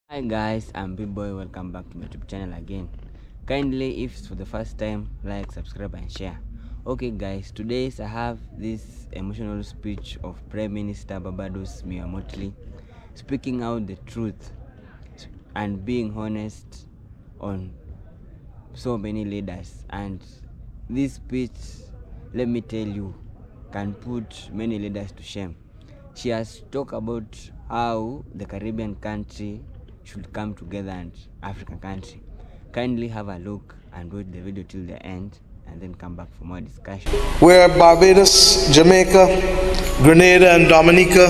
Hi guys, I'm Big Boy. Welcome back to my YouTube channel again. Kindly, if it's for the first time, like, subscribe, and share. Okay, guys, today I have this emotional speech of Prime Minister Barbados Motley, speaking out the truth and being honest on so many leaders. And this speech, let me tell you, can put many leaders to shame. She has talked about how the Caribbean country should come together and African country. Kindly have a look and watch the video till the end and then come back for more discussion. Where Barbados, Jamaica, Grenada and Dominica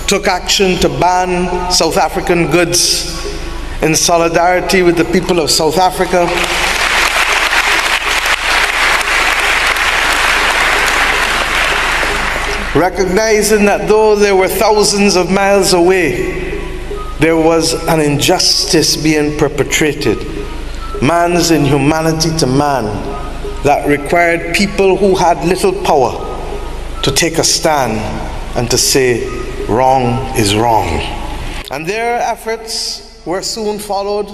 took action to ban South African goods in solidarity with the people of South Africa, recognizing that though they were thousands of miles away, there was an injustice being perpetrated, man's inhumanity to man, that required people who had little power to take a stand and to say, wrong is wrong. And their efforts were soon followed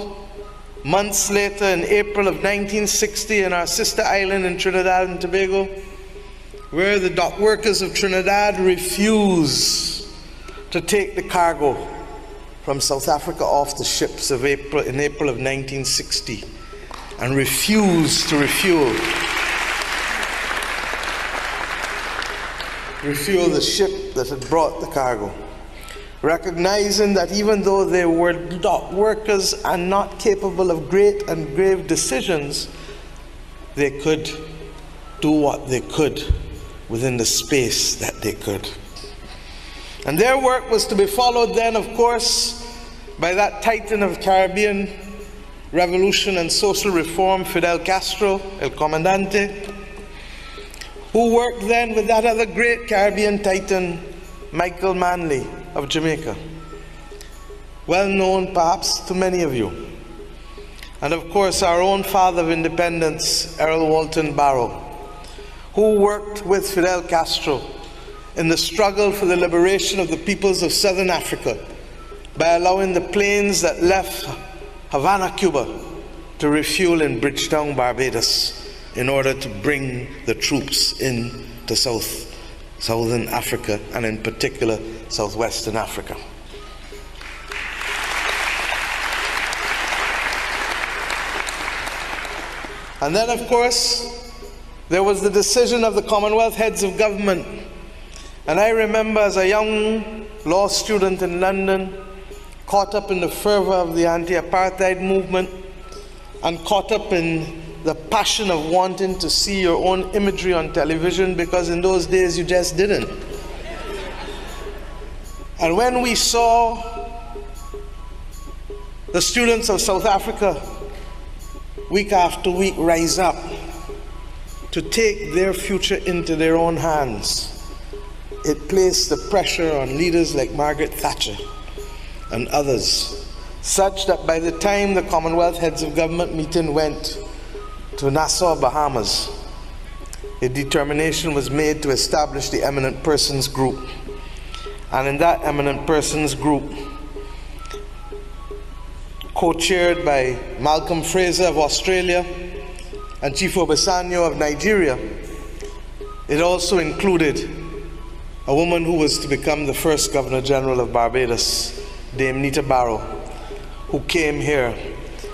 months later in April of 1960 in our sister island in Trinidad and Tobago, where the dock workers of Trinidad refused to take the cargo from South Africa off the ships in April of 1960 and refused to refuel the ship that had brought the cargo, recognizing that even though they were dock workers and not capable of great and grave decisions, they could do what they could within the space that they could. And their work was to be followed then, of course, by that titan of Caribbean revolution and social reform, Fidel Castro, El Comandante, who worked then with that other great Caribbean titan, Michael Manley of Jamaica, well known perhaps to many of you. And of course our own father of independence, Errol Walton Barrow, who worked with Fidel Castro in the struggle for the liberation of the peoples of Southern Africa by allowing the planes that left Havana, Cuba, to refuel in Bridgetown, Barbados, in order to bring the troops in to Southern Africa, and in particular, Southwestern Africa. And then, of course, there was the decision of the Commonwealth heads of government. And I remember as a young law student in London, caught up in the fervor of the anti-apartheid movement and caught up in the passion of wanting to see your own imagery on television, because in those days you just didn't. And when we saw the students of South Africa week after week rise up to take their future into their own hands, it placed the pressure on leaders like Margaret Thatcher and others, such that by the time the Commonwealth Heads of Government meeting went to Nassau, Bahamas, a determination was made to establish the Eminent Persons Group. And in that Eminent Persons Group, co-chaired by Malcolm Fraser of Australia and Chief Obasanjo of Nigeria, it also included a woman who was to become the first Governor General of Barbados, Dame Nita Barrow, who came here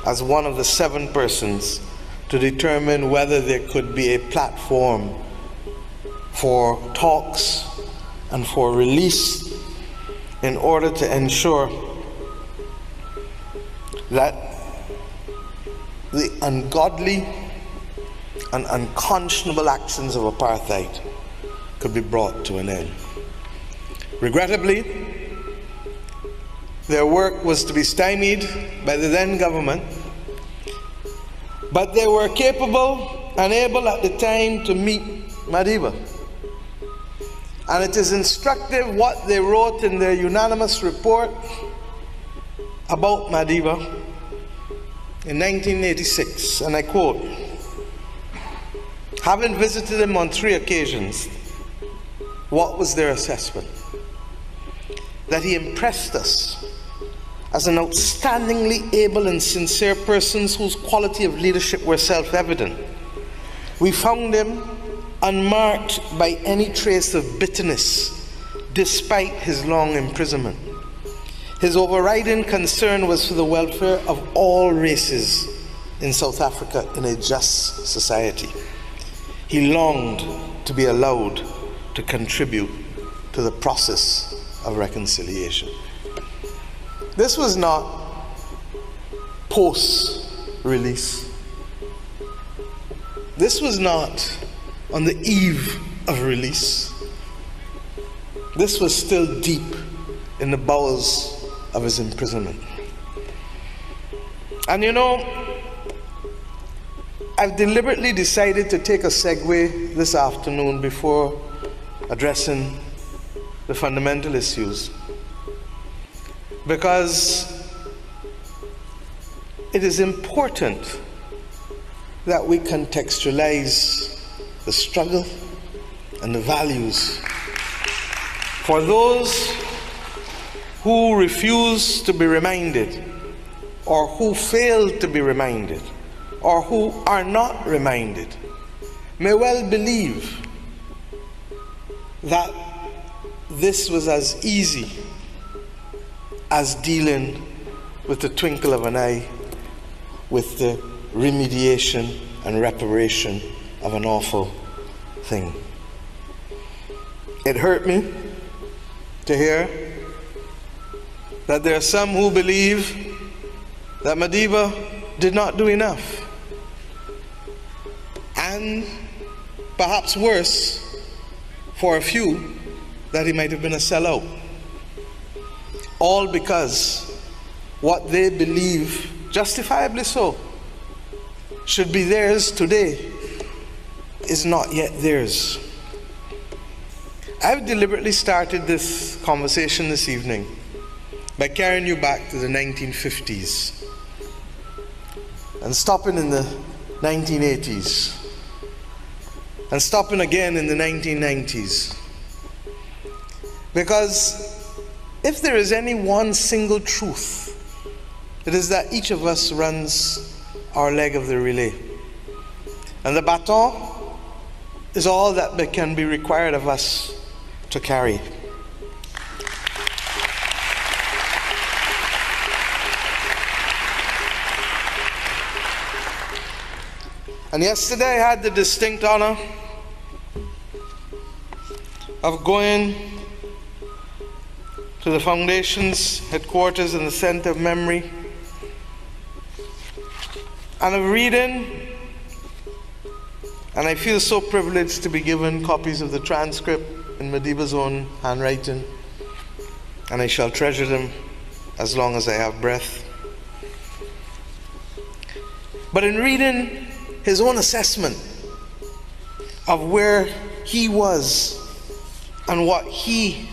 as one of the 7 persons to determine whether there could be a platform for talks and for release in order to ensure that the ungodly and unconscionable actions of apartheid could be brought to an end. Regrettably, their work was to be stymied by the then government, but they were capable and able at the time to meet Madiba. And it is instructive what they wrote in their unanimous report about Madiba in 1986, and I quote, "Having visited him on 3 occasions, what was their assessment? That he impressed us as an outstandingly able and sincere person whose quality of leadership were self-evident. We found him unmarked by any trace of bitterness, despite his long imprisonment. His overriding concern was for the welfare of all races in South Africa in a just society. He longed to be allowed to contribute to the process of reconciliation. This was not post-release. This was not on the eve of release. This was still deep in the bowels of his imprisonment. And you know, I've deliberately decided to take a segue this afternoon before addressing the fundamental issues, because it is important that we contextualize the struggle and the values for those who refuse to be reminded, or who fail to be reminded, or who are not reminded, may well believe that this was as easy as dealing with the twinkle of an eye with the remediation and reparation of an awful thing. It hurt me to hear that there are some who believe that Madiba did not do enough, and perhaps worse for a few, that he might have been a sellout. All because what they believe, justifiably so, should be theirs today is not yet theirs. I've deliberately started this conversation this evening by carrying you back to the 1950s and stopping in the 1980s and stopping again in the 1990s. Because if there is any one single truth, it is that each of us runs our leg of the relay. And the baton is all that can be required of us to carry. And yesterday I had the distinct honor of going to the Foundation's headquarters in the Center of Memory, and of reading, and I feel so privileged to be given copies of the transcript in Madiba's own handwriting, and I shall treasure them as long as I have breath. But in reading his own assessment of where he was and what he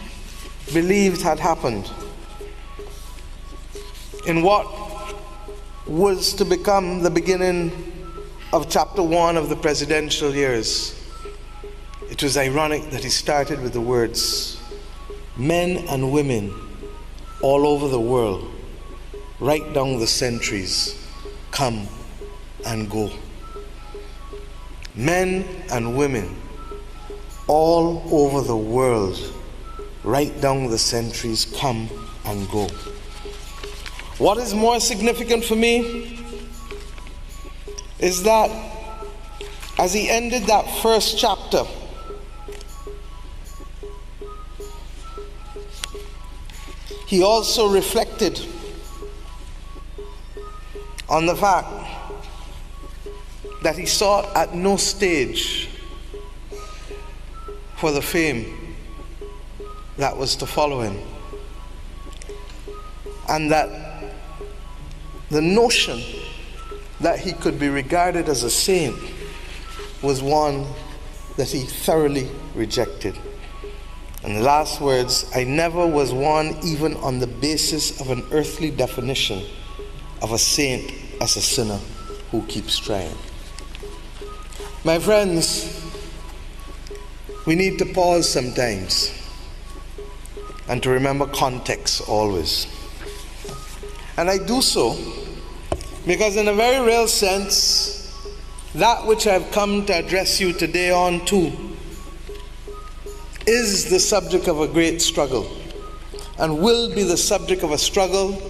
believed had happened, in what was to become the beginning of chapter 1 of the presidential years, it was ironic that he started with the words, "Men and women all over the world, right down the centuries, come and go." Men and women all over the world, right down the centuries, come and go. What is more significant for me is that as he ended that first chapter, he also reflected on the fact that he sought at no stage for the fame that was to follow him, and that the notion that he could be regarded as a saint was one that he thoroughly rejected. And the last words, "I never was one even on the basis of an earthly definition of a saint as a sinner who keeps trying." My friends, we need to pause sometimes and to remember context always. And I do so because in a very real sense, that which I've come to address you today on too is the subject of a great struggle, and will be the subject of a struggle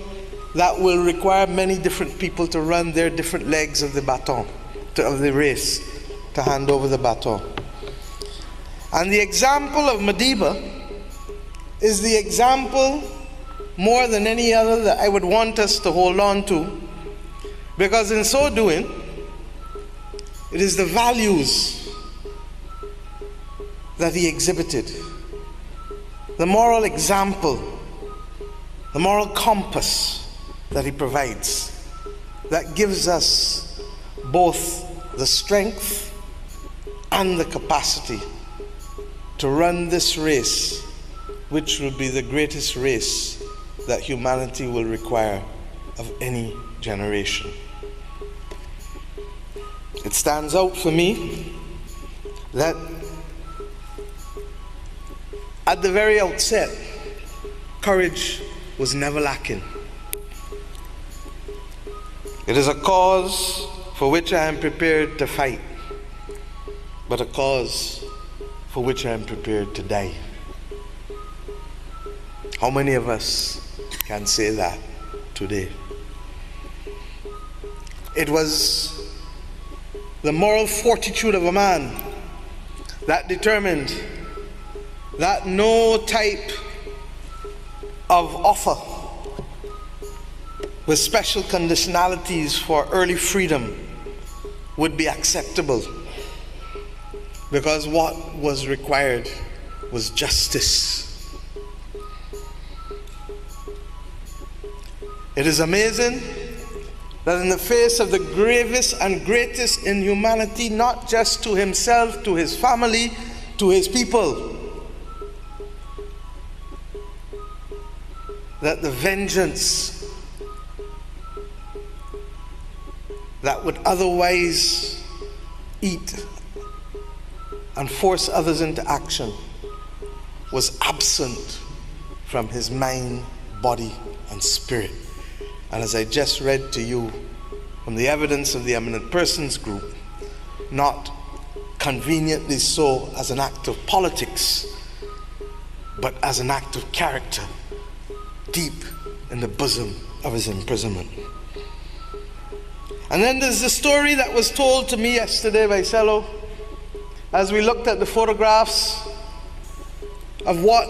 that will require many different people to run their different legs of the baton, of the race, to hand over the baton. And the example of Madiba is the example more than any other that I would want us to hold on to, because in so doing, it is the values that he exhibited, the moral example, the moral compass that he provides, that gives us both the strength and the capacity to run this race, which will be the greatest race that humanity will require of any generation. It stands out for me that at the very outset, courage was never lacking. It is a cause for which I am prepared to fight, but a cause for which I am prepared to die. How many of us can say that today? It was the moral fortitude of a man that determined that no type of offer with special conditionalities for early freedom would be acceptable, because what was required was justice. It is amazing that in the face of the gravest and greatest inhumanity, not just to himself, to his family, to his people, that the vengeance that would otherwise eat and force others into action was absent from his mind, body, and spirit. And as I just read to you from the evidence of the eminent persons group, not conveniently so as an act of politics, but as an act of character deep in the bosom of his imprisonment. And then there's the story that was told to me yesterday by Cello as we looked at the photographs of what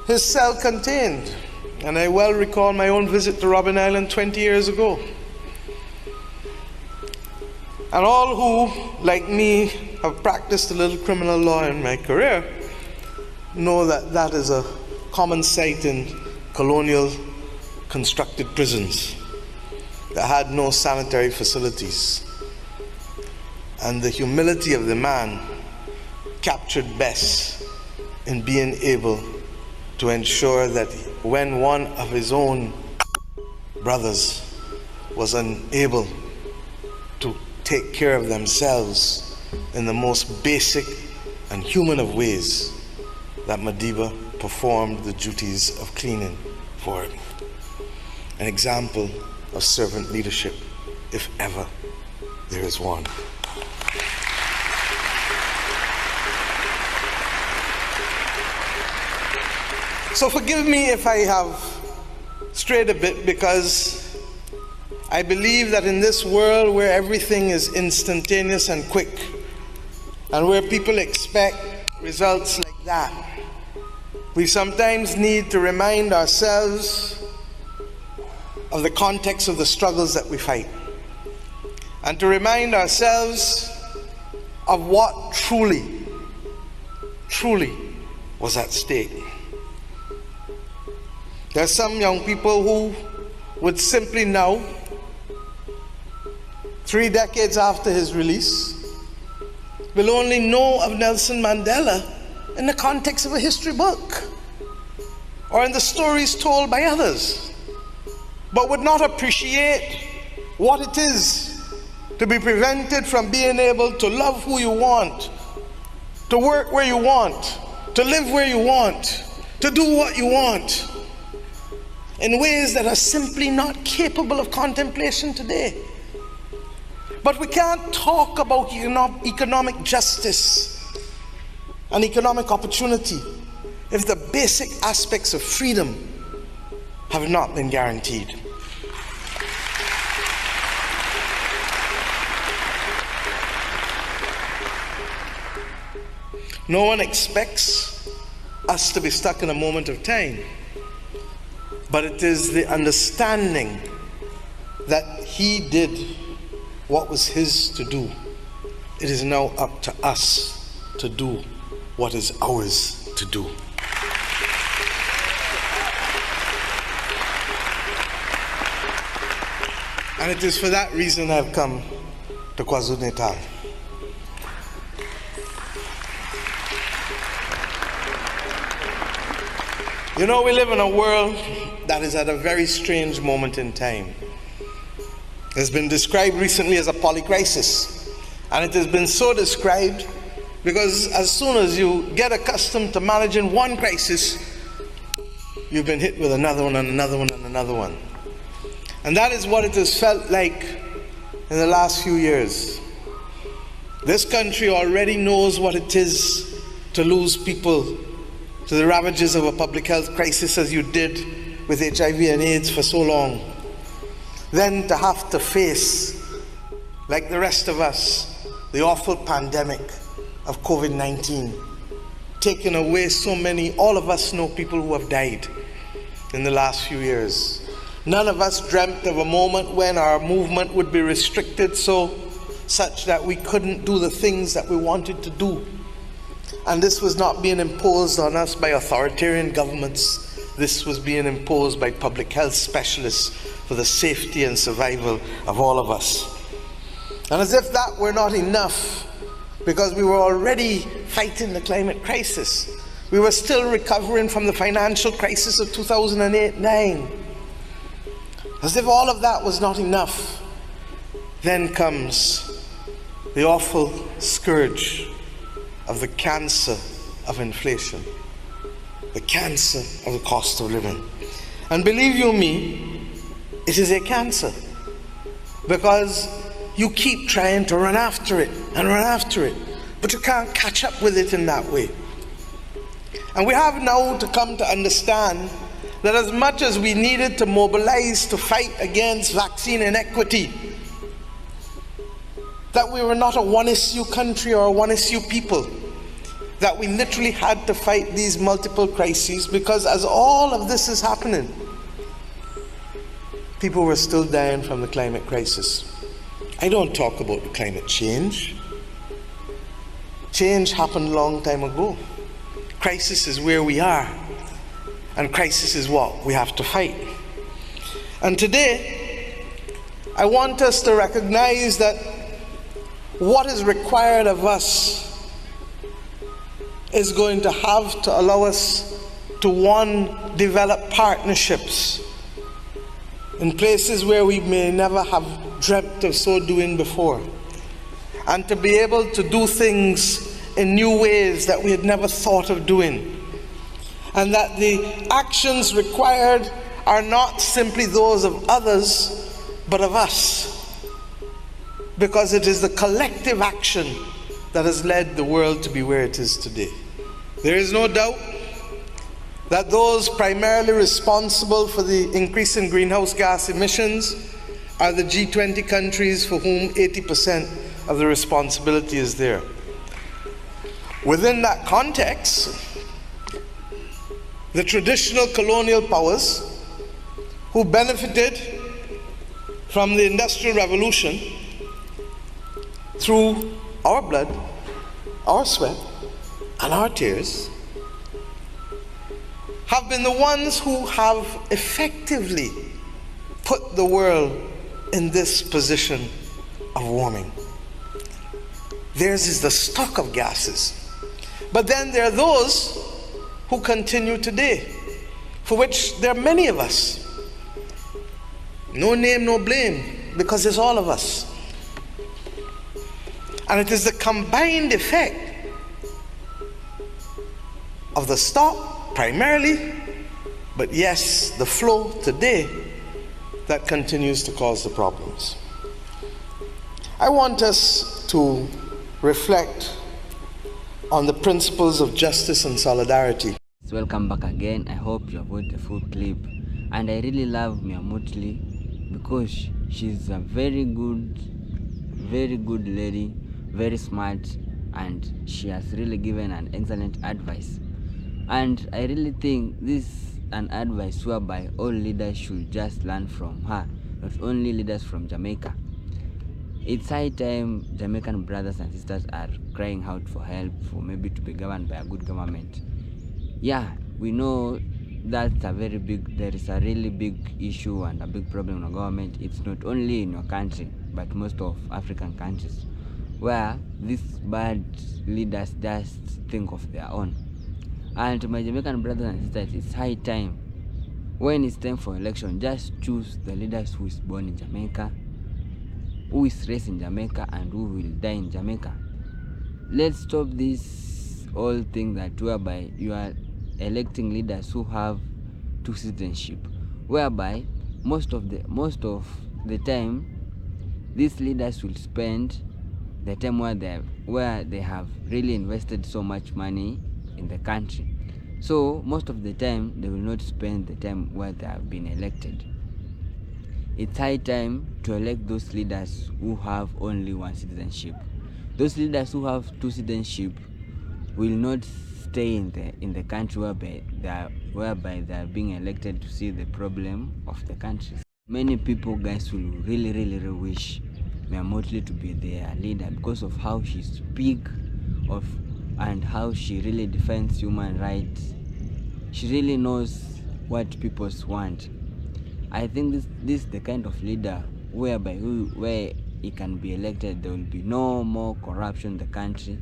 his cell contained. And I well recall my own visit to Robben Island 20 years ago. And all who, like me, have practiced a little criminal law in my career know that that is a common sight in colonial constructed prisons that had no sanitary facilities. And the humility of the man captured best in being able to ensure that when one of his own brothers was unable to take care of themselves in the most basic and human of ways, that Madiba performed the duties of cleaning for him. An example of servant leadership, if ever there is one. So forgive me if I have strayed a bit, because I believe that in this world where everything is instantaneous and quick, and where people expect results like that, we sometimes need to remind ourselves of the context of the struggles that we fight, and to remind ourselves of what truly was at stake. There are some young people who would simply now, 3 decades after his release, will only know of Nelson Mandela in the context of a history book or in the stories told by others, but would not appreciate what it is to be prevented from being able to love who you want, to work where you want, to live where you want, to do what you want, in ways that are simply not capable of contemplation today. But we can't talk about economic justice and economic opportunity if the basic aspects of freedom have not been guaranteed. No one expects us to be stuck in a moment of time, but it is the understanding that he did what was his to do. It is now up to us to do what is ours to do. And it is for that reason I've come to KwaZulu-Natal. You know, we live in a world that is at a very strange moment in time. It's been described recently as a polycrisis. And it has been so described because as soon as you get accustomed to managing one crisis, you've been hit with another one and another one and another one. And that is what it has felt like in the last few years. This country already knows what it is to lose people to the ravages of a public health crisis as you did with HIV and AIDS for so long. Then to have to face, like the rest of us, the awful pandemic of COVID-19, taking away so many. All of us know people who have died in the last few years. None of us dreamt of a moment when our movement would be restricted such that we couldn't do the things that we wanted to do. And this was not being imposed on us by authoritarian governments. This was being imposed by public health specialists for the safety and survival of all of us. And as if that were not enough, because we were already fighting the climate crisis, we were still recovering from the financial crisis of 2008-9. As if all of that was not enough, then comes the awful scourge of the cancer of inflation, the cancer of the cost of living. And believe you me, it is a cancer, because you keep trying to run after it and run after it, but you can't catch up with it in that way. And we have now to come to understand that as much as we needed to mobilize to fight against vaccine inequity, that we were not a one-issue country or a one-issue people, that we literally had to fight these multiple crises, because as all of this is happening, people were still dying from the climate crisis. I don't talk about climate change. Change happened a long time ago. Crisis is where we are, and crisis is what we have to fight. And today, I want us to recognize that what is required of us is going to have to allow us to, one, develop partnerships in places where we may never have dreamt of so doing before, and to be able to do things in new ways that we had never thought of doing, and that the actions required are not simply those of others, but of us, because it is the collective action that has led the world to be where it is today. There is no doubt that those primarily responsible for the increase in greenhouse gas emissions are the G20 countries, for whom 80% of the responsibility is there. Within that context, the traditional colonial powers who benefited from the Industrial Revolution through our blood, our sweat, and our tears, have been the ones who have effectively put the world in this position of warming. Theirs is the stock of gases. But then there are those who continue today, for which there are many of us. No name, no blame, because there's all of us. And it is the combined effect of the stock, primarily, But yes, the flow today that continues to cause the problems. I want us to reflect on the principles of justice and solidarity. Welcome back again. I hope you have watched the full clip. And I really love Motley because she's a very good lady, very smart, and she has really given an excellent advice. And I really think this is an advice whereby all leaders should just learn from her, not only leaders from Jamaica. It's high time Jamaican brothers and sisters are crying out for help, for maybe to be governed by a good government. Yeah, we know that's there is a really big issue and a big problem in our government. It's not only in your country, but most of African countries, where these bad leaders just think of their own. And to my Jamaican brothers and sisters, it's high time, when it's time for election, just choose the leaders who is born in Jamaica, who is raised in Jamaica, and who will die in Jamaica. Let's stop this whole thing that whereby you are electing leaders who have two citizenship, whereby most of the time these leaders will spend the time where they have really invested so much money in the country. So most of the time they will not spend the time where they have been elected. It's high time to elect those leaders who have only one citizenship. Those leaders who have two citizenship will not stay in the country whereby they are being elected to see the problem of the country. Many people, guys, will really wish Motley to be their leader because of how she speaks and how she really defends human rights. She really knows what people want. I think this is the kind of leader where he can be elected, there will be no more corruption in the country.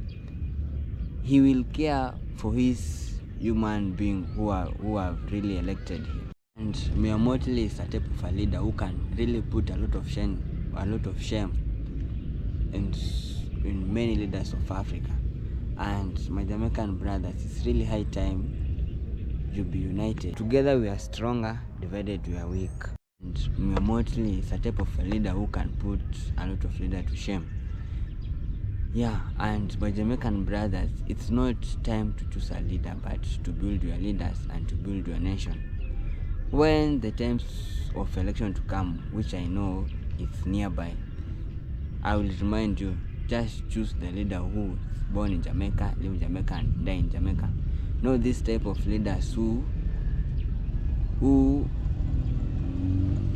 He will care for his human being who have really elected him. And Motley is a type of a leader who can really put a lot of shame in many leaders of Africa. And my Jamaican brothers, it's really high time you be united. Together we are stronger, divided we are weak. And Motley is a type of a leader who can put a lot of leaders to shame. Yeah, and my Jamaican brothers, it's not time to choose a leader, but to build your leaders and to build your nation. When the times of election to come, which I know it's nearby, I will remind you, just choose the leader who is born in Jamaica, live in Jamaica, and die in Jamaica. Not this type of leaders who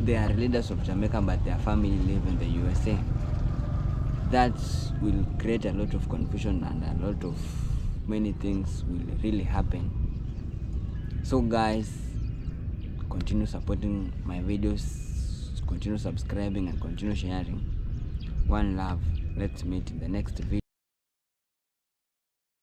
they are leaders of Jamaica but their family live in the USA. That will create a lot of confusion and a lot of many things will really happen. So guys, continue supporting my videos, continue subscribing, and continue sharing. One love. Let's meet in the next video.